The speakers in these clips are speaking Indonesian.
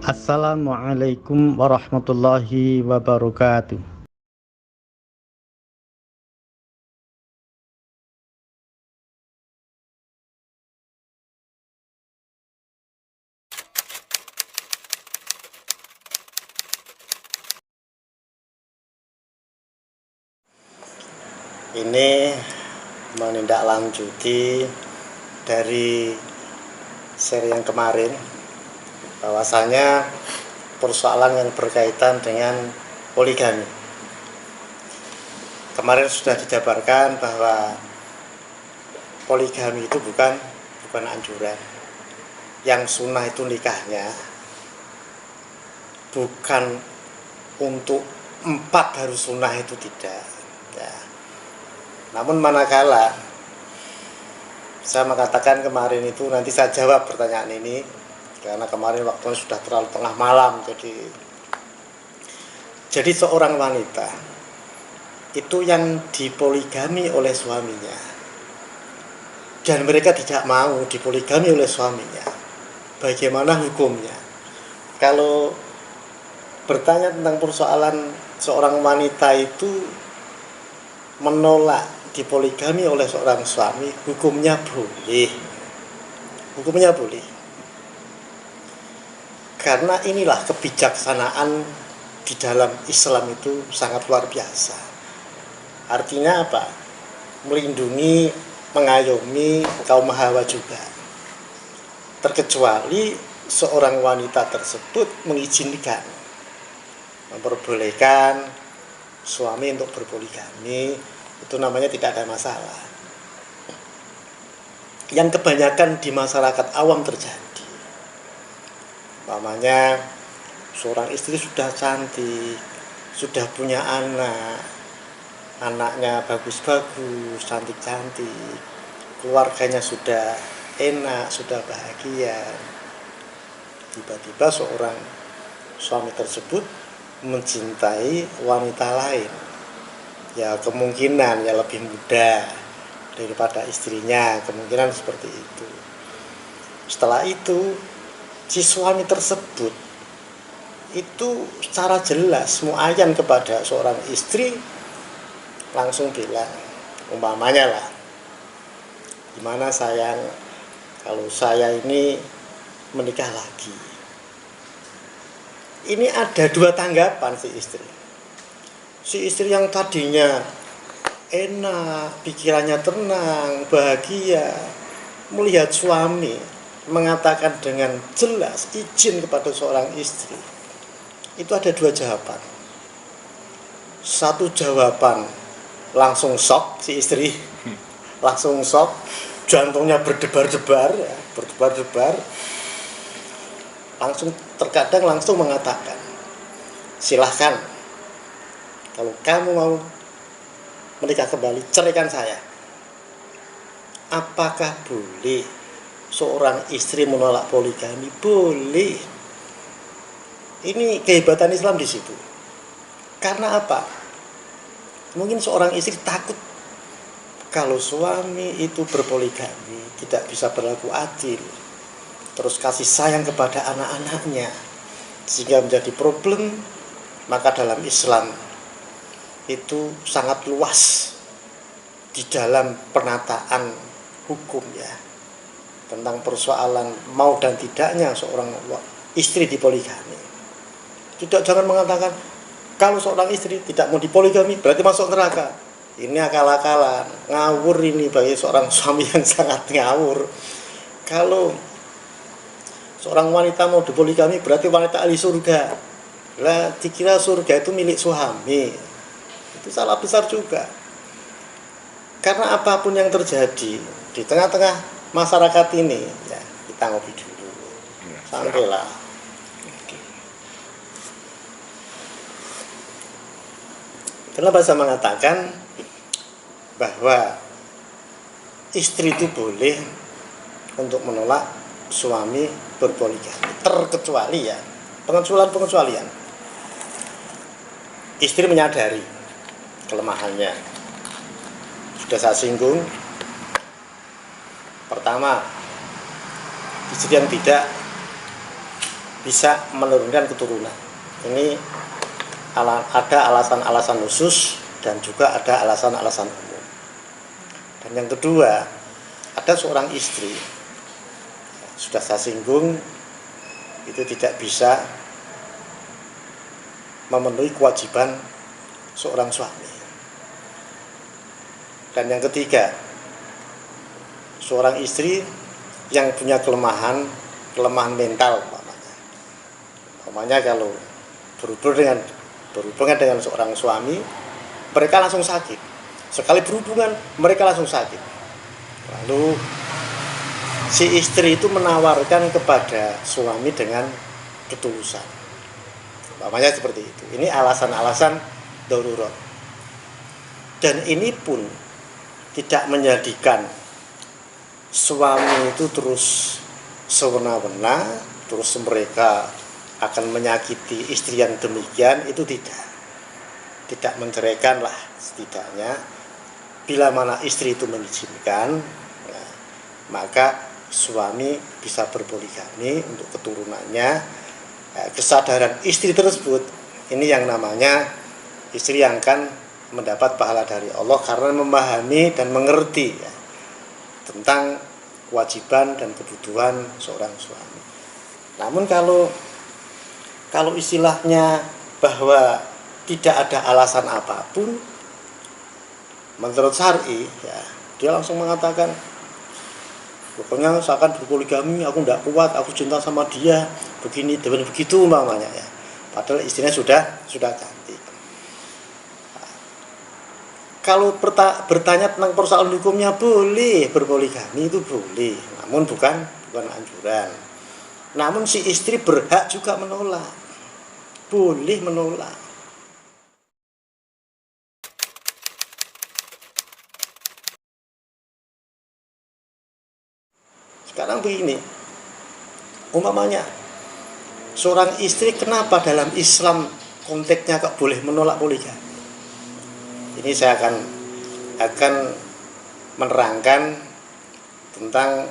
Assalamualaikum warahmatullahi wabarakatuh. Ini menindaklanjuti dari seri yang kemarin, bahwasanya persoalan yang berkaitan dengan poligami. Kemarin sudah dijabarkan bahwa poligami itu bukan anjuran. Yang sunnah itu nikahnya bukan untuk 4 harus sunnah, itu tidak ya. Namun manakala saya mengatakan kemarin itu, nanti saya jawab pertanyaan ini karena kemarin waktunya sudah terlalu tengah malam. Jadi seorang wanita itu yang dipoligami oleh suaminya dan mereka tidak mau dipoligami oleh suaminya, bagaimana hukumnya? Kalau bertanya tentang persoalan seorang wanita itu menolak dipoligami oleh seorang suami, hukumnya boleh. Hukumnya boleh. Karena inilah kebijaksanaan di dalam Islam itu sangat luar biasa. Artinya apa? Melindungi, mengayomi kaum hawa juga. Terkecuali seorang wanita tersebut mengizinkan, memperbolehkan suami untuk berpoligami, itu namanya tidak ada masalah. Yang kebanyakan di masyarakat awam terjadi, umpamanya seorang istri sudah cantik, sudah punya anak, anaknya bagus-bagus, cantik-cantik, keluarganya sudah enak, sudah bahagia, tiba-tiba seorang suami tersebut mencintai wanita lain, ya kemungkinan ya lebih muda daripada istrinya, kemungkinan seperti itu. Setelah itu si suami tersebut itu secara jelas muayyan kepada seorang istri, langsung bilang, umpamanya lah, gimana sayang, kalau saya ini menikah lagi. Ini ada 2 tanggapan si istri. Si istri yang tadinya enak, pikirannya tenang, bahagia, melihat suami mengatakan dengan jelas izin kepada seorang istri, itu ada 2 jawaban. Satu jawaban langsung shock si istri, langsung shock, jantungnya berdebar-debar, ya, berdebar-debar, terkadang langsung mengatakan, silahkan, kalau kamu mau menikah kembali, ceraikan saya. Apakah boleh seorang istri menolak poligami? Boleh. Ini kehebatan Islam di situ. Karena apa? Mungkin seorang istri takut kalau suami itu berpoligami, tidak bisa berlaku adil, terus kasih sayang kepada anak-anaknya, sehingga menjadi problem. Maka dalam Islam itu sangat luas di dalam penataan hukum, ya, tentang persoalan mau dan tidaknya seorang istri dipoligami. Jangan mengatakan kalau seorang istri tidak mau dipoligami berarti masuk neraka. Ini akal-akalan, ngawur ini bagi seorang suami yang sangat ngawur. Kalau seorang wanita mau dipoligami berarti wanita ahli surga. Lah dikira surga itu milik suami. Itu salah besar juga. Karena apapun yang terjadi di tengah-tengah masyarakat ini, ya, kita ngopi dulu. Sampailah. Kenapa saya mengatakan bahwa istri itu boleh untuk menolak suami berpoligami, terkecuali, ya, pengecualian. Istri menyadari kelemahannya. Sudah saya singgung. Pertama, istri yang tidak bisa menurunkan keturunan. Ini ada alasan-alasan khusus dan juga ada alasan-alasan umum. Dan yang kedua, ada seorang istri, sudah saya singgung, itu tidak bisa memenuhi kewajiban seorang suami. Dan yang ketiga, seorang istri yang punya kelemahan mental, umpamanya kalau berhubungan dengan seorang suami, mereka langsung sakit. Sekali berhubungan, mereka langsung sakit. Lalu si istri itu menawarkan kepada suami dengan ketulusan. Umpamanya seperti itu. Ini alasan-alasan darurat. Dan ini pun tidak menjadikan suami itu terus sewenang-wenang, terus mereka akan menyakiti istri yang demikian, itu tidak menceraikan lah. Setidaknya bila mana istri itu mengizinkan, maka suami bisa berpoligami untuk keturunannya. Kesadaran istri tersebut, ini yang namanya istri yang akan mendapat pahala dari Allah karena memahami dan mengerti tentang kewajiban dan kebutuhan seorang suami. Namun kalau istilahnya bahwa tidak ada alasan apapun, menurut syar'i dia langsung mengatakan, pokoknya saya akan berpoligami, aku tidak kuat, aku cinta sama dia, begini dan begitu umpamanya Padahal istrinya sudah cantik. Kalau bertanya tentang persoalan hukumnya, boleh berpoligami, itu boleh, namun bukan anjuran. Namun si istri berhak juga menolak, boleh menolak. Sekarang begini, umpamanya seorang istri, kenapa dalam Islam konteksnya kok boleh menolak poligami? Ini saya akan menerangkan tentang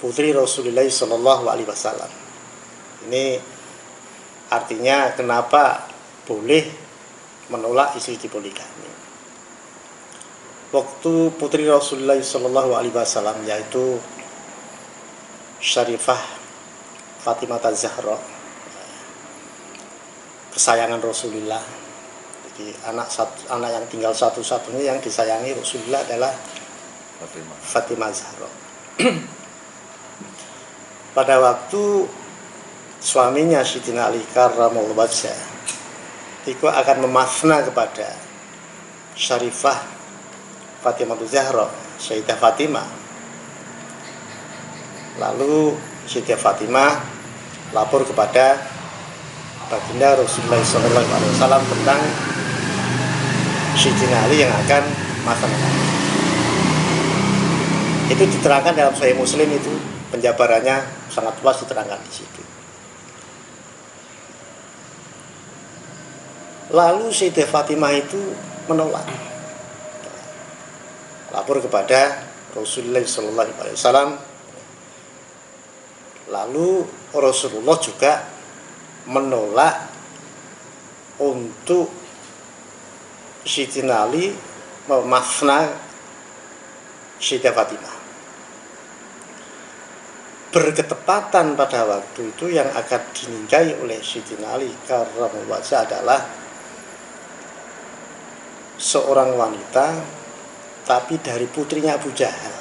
putri Rasulullah SAW. Ini artinya kenapa boleh menolak istri dipoligami. Waktu putri Rasulullah SAW, yaitu Syarifah Fatimah Az-Zahra, kesayangan Rasulullah. Jadi anak yang tinggal satu-satunya yang disayangi Rasulullah adalah Fatimah Az-Zahra. Pada waktu suaminya Sayyidina Ali karramallahu wajhah itu akan memasna kepada Syarifah Fatimah Az-Zahra, Sayyidah Fatimah. Lalu Sayyidah Fatimah lapor kepada baginda Rasulullah SAW tentang Sayyidina Ali yang akan masna. Itu diterangkan dalam Sahih Muslim, itu penjabarannya sangat luas diterangkan di situ. Lalu Sayyidah Fatimah itu menolak, lapor kepada Rasulullah SAW. Lalu Rasulullah juga menolak untuk Sayyidina Ali memasna Sayyidah Fatimah. Berketepatan pada waktu itu yang akan dinikahi oleh Sayyidina Ali karramallahu wajhah adalah seorang wanita, tapi dari putrinya Abu Jahal.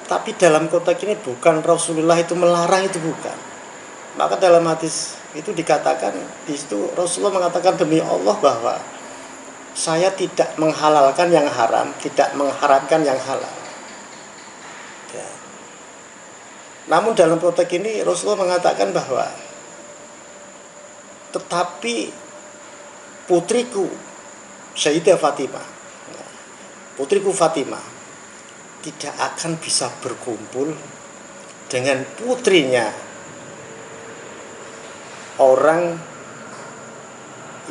Tapi dalam konteks ini bukan Rasulullah itu melarang, itu bukan. Maka dalam hadis itu dikatakan, di situ Rasulullah mengatakan, demi Allah bahwa saya tidak menghalalkan yang haram, tidak mengharamkan yang halal. Ya. Namun dalam konteks ini Rasulullah mengatakan bahwa tetapi putriku Sayyidah Fatimah, putriku Fatimah tidak akan bisa berkumpul dengan putrinya orang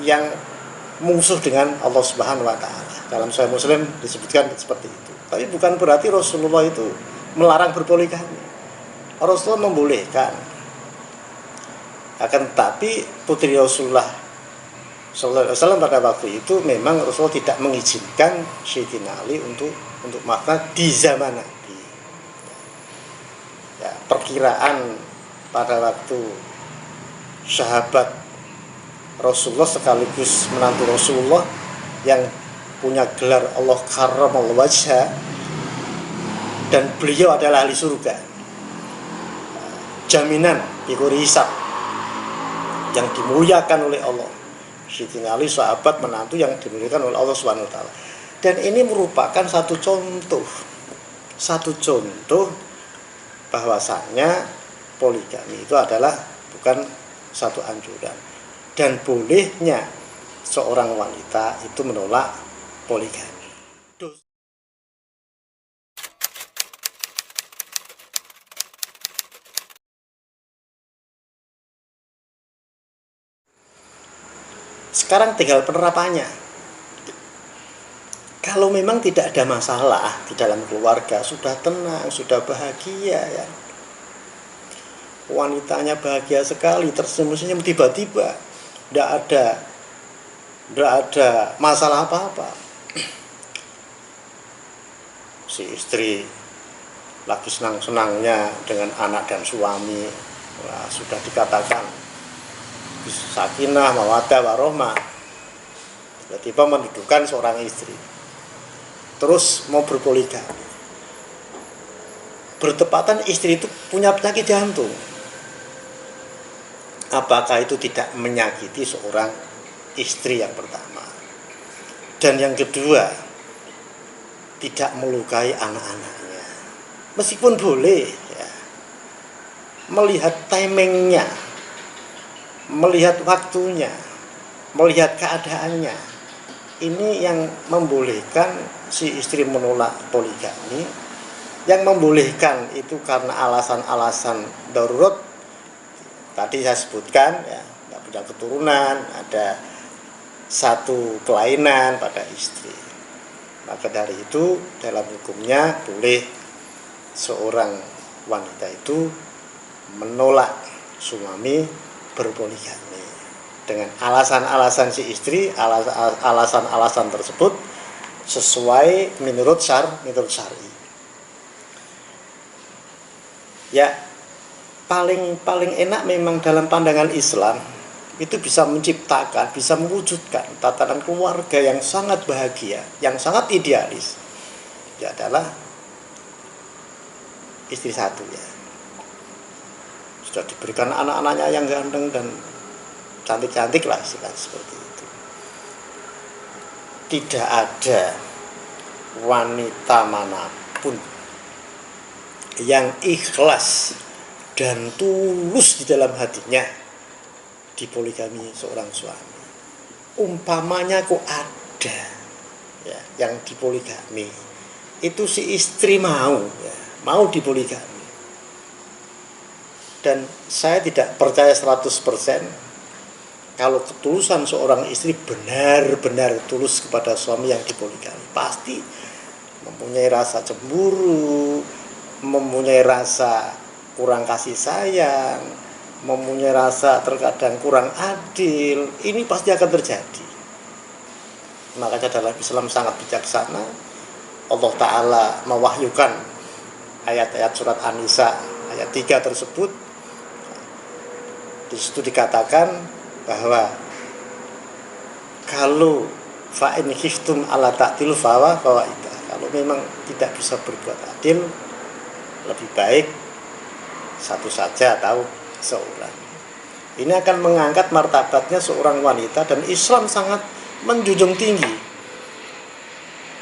yang musuh dengan Allah Subhanahu wa taala. Dalam Sahih Muslim disebutkan seperti itu. Tapi bukan berarti Rasulullah itu melarang berpoligami. Rasulullah membolehkan. Akan tetapi putri Rasulullah Sallallahu Alaihi Wasallam pada waktu itu memang Rasulullah tidak mengizinkan Sayyidina Ali untuk makna di zaman Nabi. Ya, perkiraan pada waktu sahabat Rasulullah sekaligus menantu Rasulullah yang punya gelar Allah karramal wajha dan beliau adalah ahli surga, jaminan diberi hisab yang dimuliakan oleh Allah. Sayyidina Ali sahabat menantu yang dimuliakan oleh Allah Subhanahu wa taala. Dan ini merupakan satu contoh bahwasannya poligami itu adalah bukan satu anjuran, dan bolehnya seorang wanita itu menolak poligami. Sekarang tinggal penerapannya. Kalau memang tidak ada masalah di dalam keluarga, sudah tenang, sudah bahagia ya. Wanitanya bahagia sekali, tersenyum-senyum, tiba-tiba tidak ada masalah apa-apa. Si istri lagi senang-senangnya dengan anak dan suami, wah, sudah dikatakan sakinah, mawaddah, warahmah, tiba-tiba mendudukan seorang istri, terus mau berpoligami. Bertepatan istri itu punya penyakit jantung. Apakah itu tidak menyakiti seorang istri yang pertama? Dan yang kedua, tidak melukai anak-anaknya. Meskipun boleh ya, melihat timingnya, melihat waktunya, melihat keadaannya, ini yang membolehkan si istri menolak poligami. Yang membolehkan itu karena alasan-alasan darurat tadi saya sebutkan ya, tidak punya keturunan, ada satu kelainan pada istri. Maka dari itu dalam hukumnya boleh seorang wanita itu menolak suami berpoligami dengan alasan-alasan si istri. Alasan-alasan tersebut sesuai menurut syar'i. Ya, paling enak memang dalam pandangan Islam itu bisa menciptakan, bisa mewujudkan tatanan keluarga yang sangat bahagia, yang sangat idealis. Ya adalah istri satu ya. Sudah diberikan anak-anaknya yang ganteng dan cantik-cantik lah, seperti itu. Tidak ada wanita manapun yang ikhlas dan tulus di dalam hatinya dipoligami seorang suami. Umpamanya kok ada ya, yang dipoligami, itu si istri mau dipoligami. Dan saya tidak percaya 100% kalau ketulusan seorang istri benar-benar tulus kepada suami yang dipoligami. Pasti mempunyai rasa cemburu, mempunyai rasa kurang kasih sayang, mempunyai rasa terkadang kurang adil. Ini pasti akan terjadi. Makanya dalam Islam sangat bijaksana. Allah Ta'ala mewahyukan ayat-ayat surat An-Nisa ayat 3 tersebut. Di situ dikatakan bahwa kalau fa'in khiftum ala ta'dil fawaida, kalau memang tidak bisa berbuat adil, lebih baik satu saja atau seorang. Ini akan mengangkat martabatnya seorang wanita, dan Islam sangat menjunjung tinggi.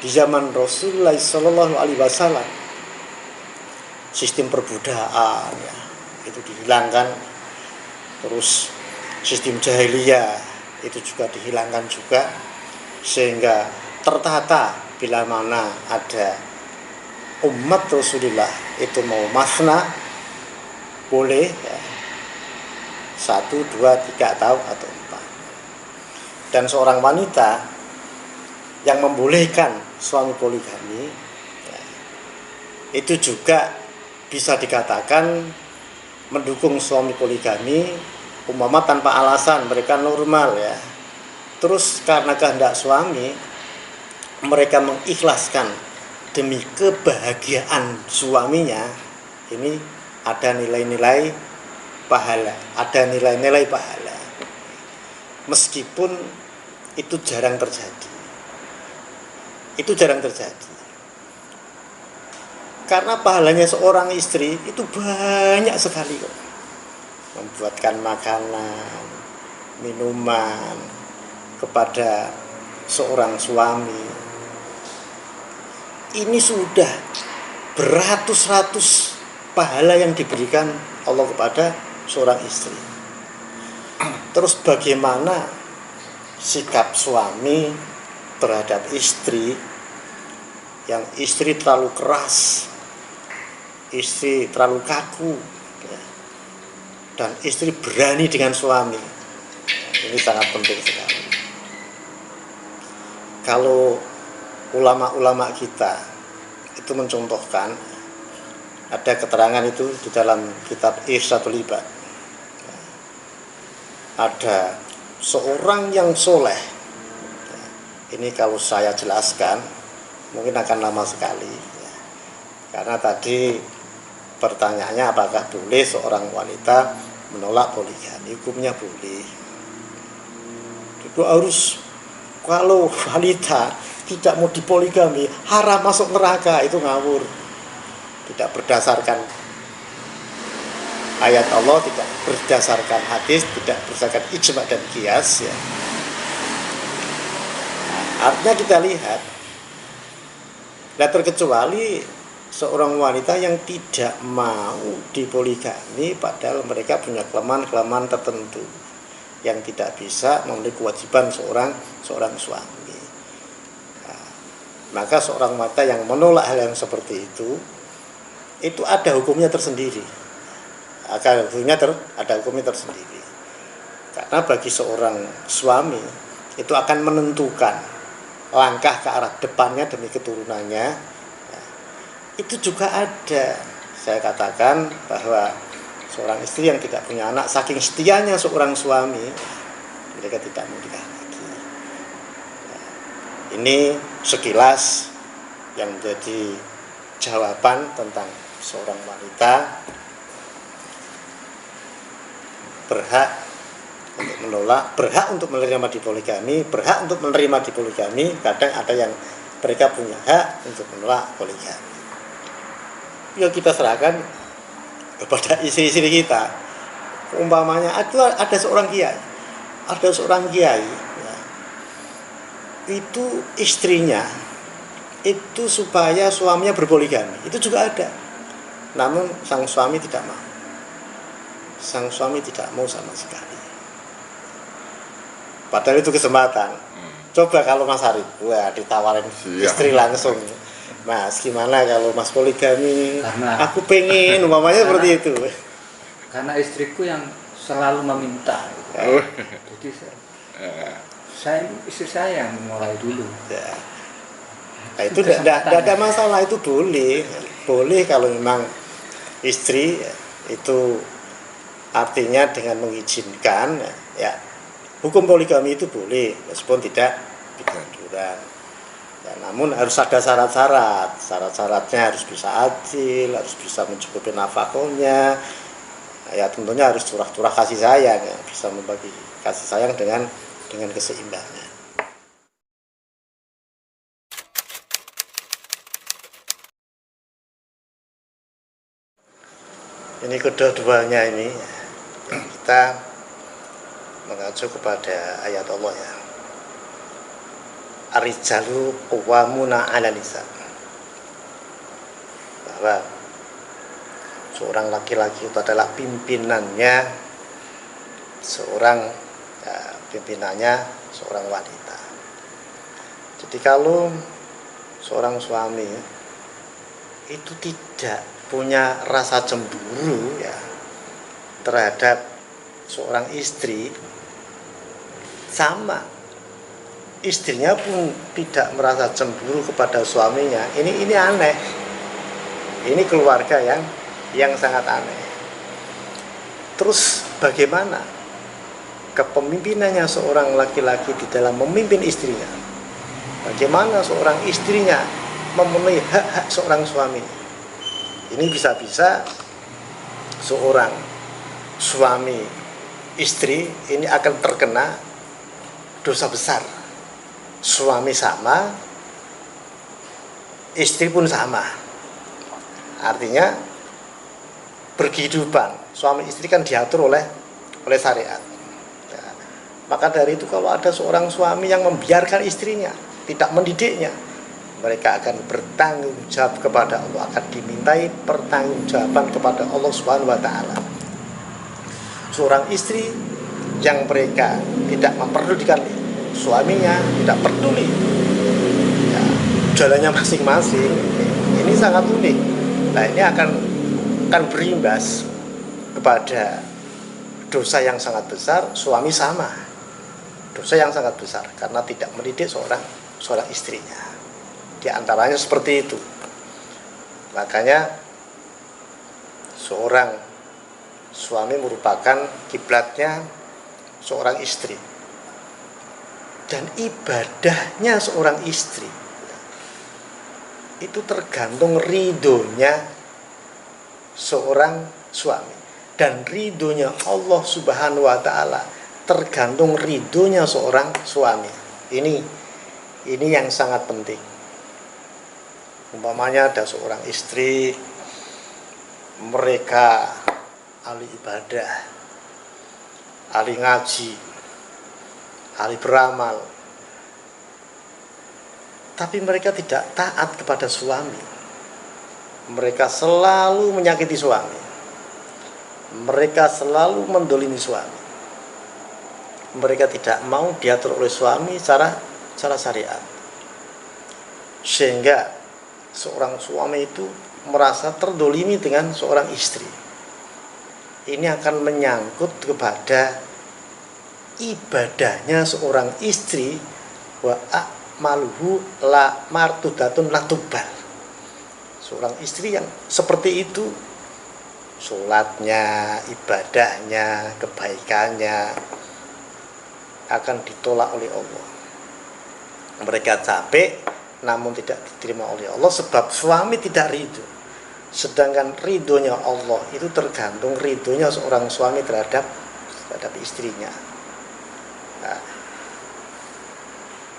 Di zaman Rasulullah Sallallahu Alaihi Wasallam sistem perbudakan ya, itu dihilangkan, terus sistem jahiliyah itu juga dihilangkan juga, sehingga tertata bila mana ada umat Rasulullah itu mau masna boleh ya, 1, 2, 3 atau 4. Dan seorang wanita yang membolehkan suami poligami ya, itu juga bisa dikatakan mendukung suami poligami, umpama tanpa alasan, mereka normal ya. Terus karena kehendak suami, mereka mengikhlaskan demi kebahagiaan suaminya, ini ada nilai-nilai pahala, ada nilai-nilai pahala. Meskipun itu jarang terjadi. Itu jarang terjadi. Karena pahalanya seorang istri itu banyak sekali kok. Membuatkan makanan, minuman kepada seorang suami. Ini sudah beratus-ratus pahala yang diberikan Allah kepada seorang istri. Terus bagaimana sikap suami terhadap istri, yang istri terlalu keras, istri terlalu kaku, ya, dan istri berani dengan suami. Ini sangat penting sekali. Kalau ulama-ulama kita itu mencontohkan, ada keterangan itu di dalam kitab Irsyadul Ibad, ada seorang yang soleh. Ini kalau saya jelaskan mungkin akan lama sekali ya. Karena tadi pertanyaannya apakah boleh seorang wanita menolak poligami. Hukumnya boleh. Itu harus, kalau wanita tidak mau dipoligami haram masuk neraka, itu ngawur. Tidak berdasarkan ayat Allah, tidak berdasarkan hadis, tidak berdasarkan ijma dan qiyas ya. Artinya kita lihat, nah terkecuali seorang wanita yang tidak mau dipoligami padahal mereka punya kelemahan-kelemahan tertentu yang tidak bisa memenuhi kewajiban seorang suami. Nah, maka seorang wanita yang menolak hal yang seperti itu ada hukumnya tersendiri. Ada hukumnya tersendiri. Karena bagi seorang suami itu akan menentukan langkah ke arah depannya demi keturunannya. Itu juga ada. Saya katakan bahwa seorang istri yang tidak punya anak, saking setianya seorang suami, mereka tidak mau nikah lagi. Ini sekilas yang menjadi jawaban tentang seorang wanita berhak untuk menolak, berhak untuk menerima dipoligami, berhak untuk menerima dipoligami. Kadang ada yang mereka punya hak untuk menolak poligami. Ya kita serahkan kepada istri-istri kita. Umpamanya ada seorang kiai, ya, itu istrinya itu supaya suaminya berpoligami, itu juga ada. Namun sang suami tidak mau. Sang suami tidak mau sama sekali. Padahal itu kesempatan. Coba kalau Mas Arif, wah ditawarin istri langsung. Mas, gimana kalau Mas poligami? Karena aku pengen, umpamanya seperti itu. Karena istriku yang selalu meminta. Jadi istri saya yang mulai dulu. Ya. Nah, itu tidak ada masalah, itu boleh kalau memang istri itu artinya dengan mengizinkan ya. Hukum poligami itu boleh, meskipun tidak aturan. Ya, namun harus ada syarat-syarat. Syarat-syaratnya harus bisa adil, harus bisa mencukupi nafkahnya. Ya tentunya harus curah-curah kasih sayang, ya, bisa membagi kasih sayang dengan keseimbangan. Ini kedua-duanya ini kita mengacu kepada ayat Allah ya. Ar-rijalu qawwamuna 'ala nisa. Bahwa seorang laki-laki itu adalah pimpinannya seorang wanita. Jadi kalau seorang suami itu tidak punya rasa cemburu ya terhadap seorang istri, sama istrinya pun tidak merasa cemburu kepada suaminya, ini aneh. Ini keluarga yang sangat aneh. Terus bagaimana kepemimpinannya seorang laki-laki di dalam memimpin istrinya? Bagaimana seorang istrinya memenuhi hak-hak seorang suami? Ini bisa-bisa seorang suami istri ini akan terkena dosa besar. Suami sama, istri pun sama. Artinya berkehidupan suami istri kan diatur oleh syariat. Ya. Maka dari itu kalau ada seorang suami yang membiarkan istrinya, tidak mendidiknya, mereka akan bertanggung jawab kepada Allah, akan dimintai pertanggungjawaban kepada Allah Subhanahu wa taala. Seorang istri yang mereka tidak memperdulikan suaminya, tidak peduli ya, jalannya masing-masing, ini sangat unik. Nah, ini akan berimbas kepada dosa yang sangat besar. Suami sama, dosa yang sangat besar karena tidak mendidik seorang istrinya. Di antaranya seperti itu. Makanya seorang suami merupakan kiblatnya seorang istri, dan ibadahnya seorang istri itu tergantung ridhonya seorang suami, dan ridhonya Allah Subhanahu wa taala tergantung ridhonya seorang suami. Ini yang sangat penting. Umpamanya ada seorang istri, mereka ahli ibadah, ahli ngaji, ahli beramal, tapi mereka tidak taat kepada suami. Mereka selalu menyakiti suami, mereka selalu mendolimi suami, mereka tidak mau diatur oleh suami secara syariat, sehingga seorang suami itu merasa terdolimi dengan seorang istri. Ini akan menyangkut kepada ibadahnya seorang istri. Wa a'maluhu la martudatun latubal. Seorang istri yang seperti itu, sholatnya, ibadahnya, kebaikannya akan ditolak oleh Allah. Mereka capek namun tidak diterima oleh Allah sebab suami tidak ridho. Sedangkan ridhonya Allah itu tergantung ridhonya seorang suami terhadap istrinya. Nah,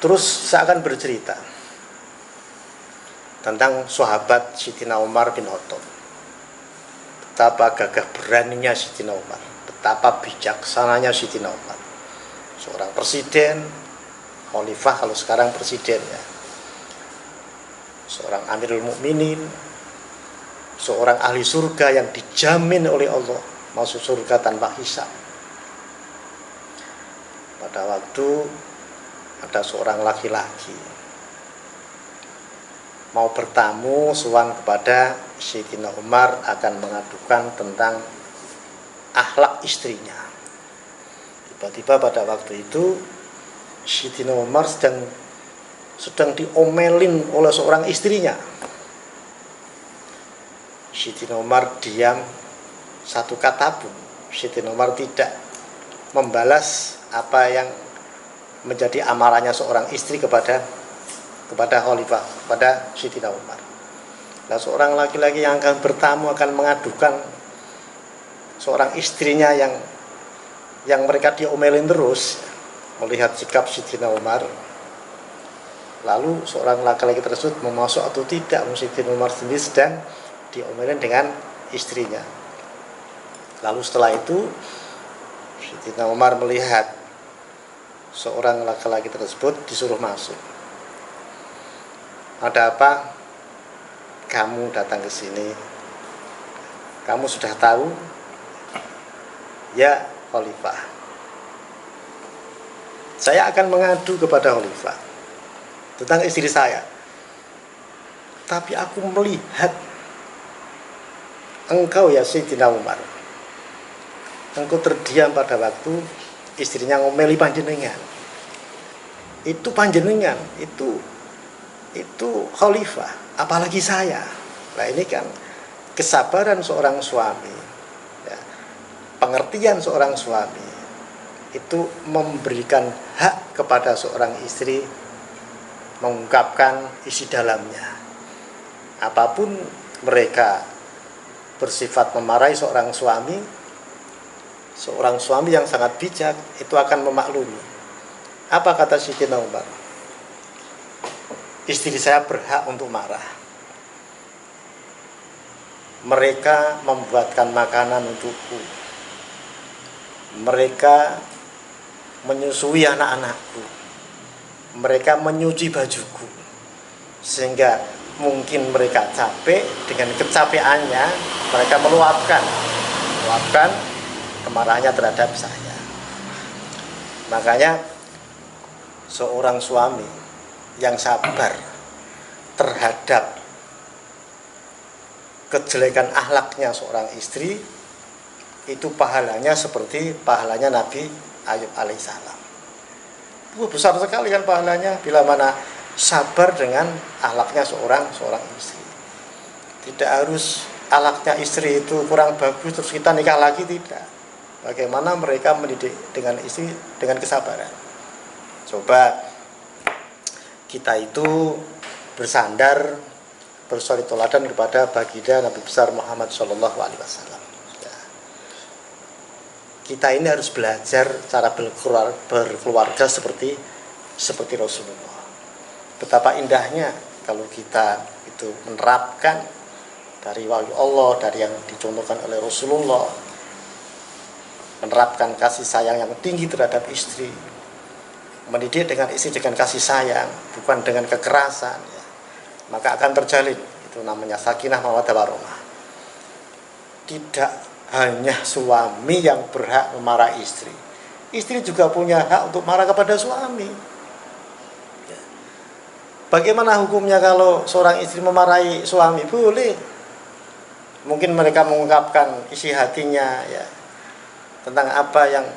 terus saya akan bercerita tentang sahabat Sayyidina Umar bin Khattab. Betapa gagah beraninya Sayyidina Umar, betapa bijaksananya Sayyidina Umar. Seorang presiden, khalifah kalau sekarang presiden ya. Seorang Amirul Mukminin, seorang ahli surga yang dijamin oleh Allah masuk surga tanpa hisab. Pada waktu ada seorang laki-laki mau bertamu sowan kepada Sayyidina Umar akan mengadukan tentang akhlak istrinya. Tiba-tiba pada waktu itu Sayyidina Umar sedang diomelin oleh seorang istrinya. Sayyidina Umar diam satu kata pun. Sayyidina Umar tidak membalas apa yang menjadi amarahnya seorang istri kepada khalifah, kepada Sayyidina Umar. Nah, seorang laki-laki yang akan bertamu akan mengadukan seorang istrinya yang mereka diomelin terus, melihat sikap Sayyidina Umar. Lalu seorang laki-laki tersebut mau masuk atau tidak, Sayyidina Umar sendiri sedang diomelin dengan istrinya. Lalu setelah itu Sayyidina Umar melihat seorang laki-laki tersebut disuruh masuk. Ada apa? Kamu datang ke sini? Kamu sudah tahu? Ya, khalifah. Saya akan mengadu kepada khalifah tentang istri saya. Tapi aku melihat engkau ya Sayyidina Umar, engkau terdiam pada waktu istrinya ngomeli panjenengan. Itu panjenengan, itu khalifah, apalagi saya. Nah, ini kan kesabaran seorang suami ya. pengertian seorang suami itu memberikan hak kepada seorang istri mengungkapkan isi dalamnya. Apapun mereka bersifat memarahi seorang suami yang sangat bijak itu akan memaklumi. Apa kata Sayyidina Umar? Istri saya berhak untuk marah. Mereka membuatkan makanan untukku. Mereka menyusui anak-anakku. Mereka menyuci bajuku. Sehingga mungkin mereka capek, dengan kecapeannya mereka meluapkan kemarahannya terhadap saya. Makanya seorang suami yang sabar terhadap kejelekan akhlaknya seorang istri itu pahalanya seperti pahalanya Nabi Ayub alaihissalam. Besar sekali kan pahalanya bila mana sabar dengan akhlaknya seorang istri. Tidak harus akhlaknya istri itu kurang bagus terus kita nikah lagi, tidak. Bagaimana mereka mendidik dengan istri dengan kesabaran. Coba kita itu bersandar bersuri teladan kepada baginda Nabi besar Muhammad Shallallahu Alaihi Wasallam. Kita ini harus belajar cara berkeluarga seperti Rasulullah. Betapa indahnya kalau kita itu menerapkan dari wahyu Allah, dari yang dicontohkan oleh Rasulullah, menerapkan kasih sayang yang tinggi terhadap istri, mendidik dengan istri dengan kasih sayang, bukan dengan kekerasan, ya. Maka akan terjalin, itu namanya sakinah mawaddah warahmah. Tidak hanya suami yang berhak memarahi istri, istri juga punya hak untuk marah kepada suami. Bagaimana hukumnya kalau seorang istri memarahi suami? Boleh. Mungkin mereka mengungkapkan isi hatinya, ya, tentang apa yang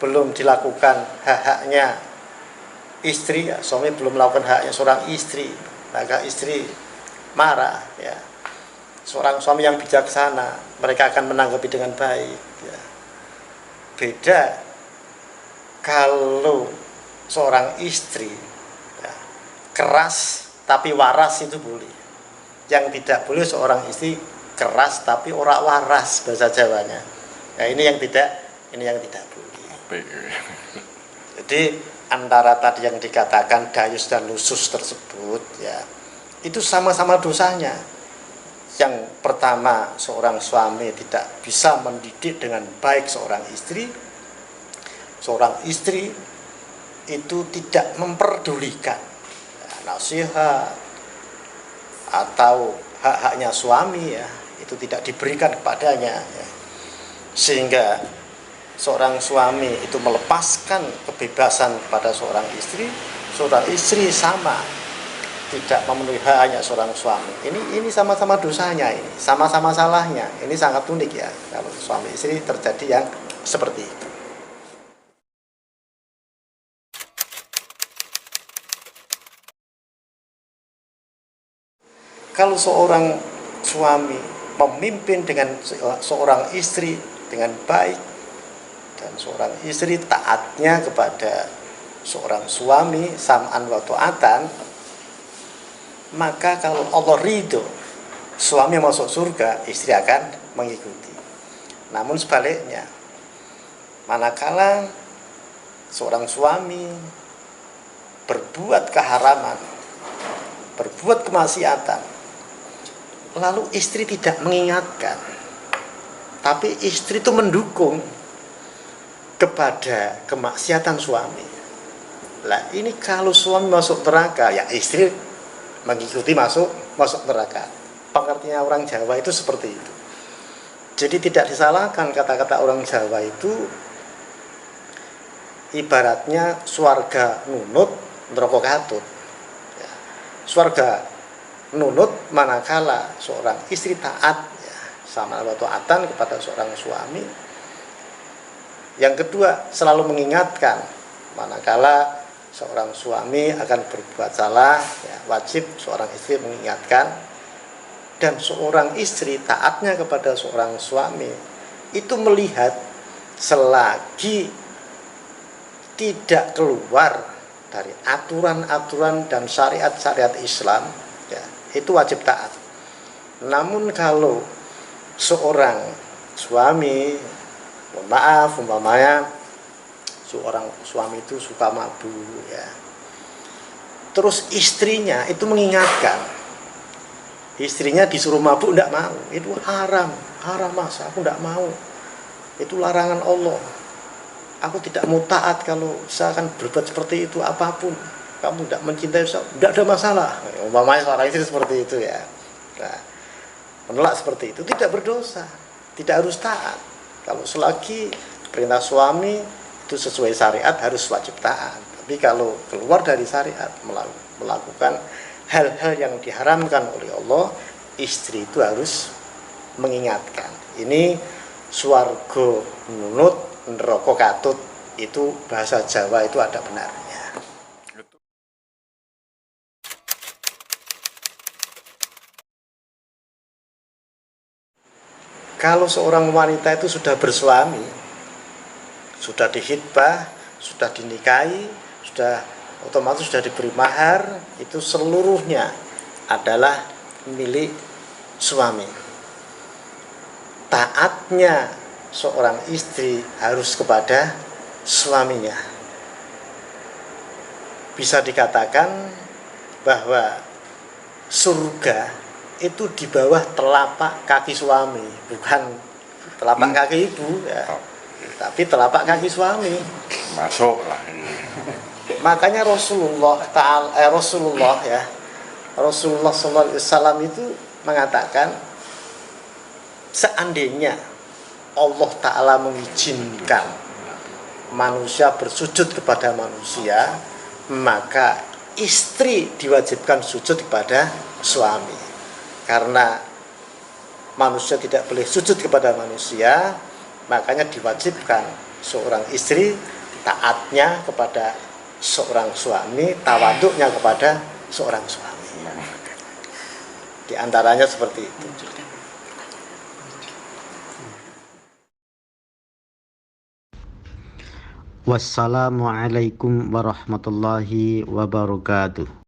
belum dilakukan hak-haknya istri, ya. Suami belum melakukan haknya seorang istri, maka istri marah, ya. Seorang suami yang bijaksana, mereka akan menanggapi dengan baik, ya. Beda kalau seorang istri, ya, keras tapi waras, itu boleh. Yang tidak boleh seorang istri keras tapi ora waras, bahasa Jawanya. Nah, ini yang tidak boleh. Jadi antara tadi yang dikatakan dayus dan lusus tersebut, ya, itu sama-sama dosanya. Yang pertama, seorang suami tidak bisa mendidik dengan baik seorang istri. Seorang istri itu tidak memperdulikan, ya, nasihat atau hak-haknya suami, ya, itu tidak diberikan kepadanya, ya. Sehingga seorang suami itu melepaskan kebebasan kepada seorang istri sama tidak memenuhi haknya seorang suami. Ini sama-sama dosanya, ini sama-sama salahnya. Ini sangat unik, ya, kalau suami istri terjadi yang seperti itu. Kalau seorang suami memimpin dengan seorang istri dengan baik, dan seorang istri taatnya kepada seorang suami sam'an wa ta'atan, maka kalau Allah ridho suami masuk surga, istri akan mengikuti. Namun sebaliknya, manakala seorang suami berbuat keharaman, berbuat kemaksiatan, lalu istri tidak mengingatkan, tapi istri itu mendukung kepada kemaksiatan suami. Lah, ini kalau suami masuk neraka, ya istri mengikuti masuk neraka. Pengertian orang Jawa itu seperti itu. Jadi tidak disalahkan kata-kata orang Jawa itu ibaratnya swarga nunut, neraka katut. Ya. Swarga nunut manakala seorang istri taat, ya, sama taatan kepada seorang suami. Yang kedua, selalu mengingatkan manakala seorang suami akan berbuat salah, ya, wajib seorang istri mengingatkan. Dan seorang istri taatnya kepada seorang suami itu melihat selagi tidak keluar dari aturan-aturan dan syariat-syariat Islam, ya, itu wajib taat. Namun kalau seorang suami, mohon maaf, umpamanya seorang suami itu suka mabuk, ya, terus istrinya itu mengingatkan, istrinya disuruh mabuk tidak mau, itu haram mas, aku tidak mau, itu larangan Allah, aku tidak mau taat kalau saya akan berbuat seperti itu, apapun kamu tidak mencintai saya, tidak ada masalah. Umpamanya seorang istri seperti itu, ya, nah, menolak seperti itu tidak berdosa, tidak harus taat. Kalau selagi perintah suami itu sesuai syariat harus wajib taat. Tapi kalau keluar dari syariat, melakukan hal-hal yang diharamkan oleh Allah, istri itu harus mengingatkan. Ini swarga nunut, neraka katut, itu bahasa Jawa itu ada benarnya. Kalau seorang wanita itu sudah bersuami, sudah dihitbah, sudah dinikahi, sudah otomatis sudah diberi mahar, itu seluruhnya adalah milik suami. Taatnya seorang istri harus kepada suaminya. Bisa dikatakan bahwa surga itu di bawah telapak kaki suami, bukan telapak kaki ibu, ya, tapi telapak kaki suami. Masuk lah. Makanya Rasulullah SAW itu mengatakan, seandainya Allah Ta'ala mengizinkan manusia bersujud kepada manusia, maka istri diwajibkan sujud kepada suami. Karena manusia tidak boleh sujud kepada manusia, makanya diwajibkan seorang istri taatnya kepada seorang suami, tawaduknya kepada seorang suami. Di antaranya seperti itu. Wassalamualaikum warahmatullahi wabarakatuh.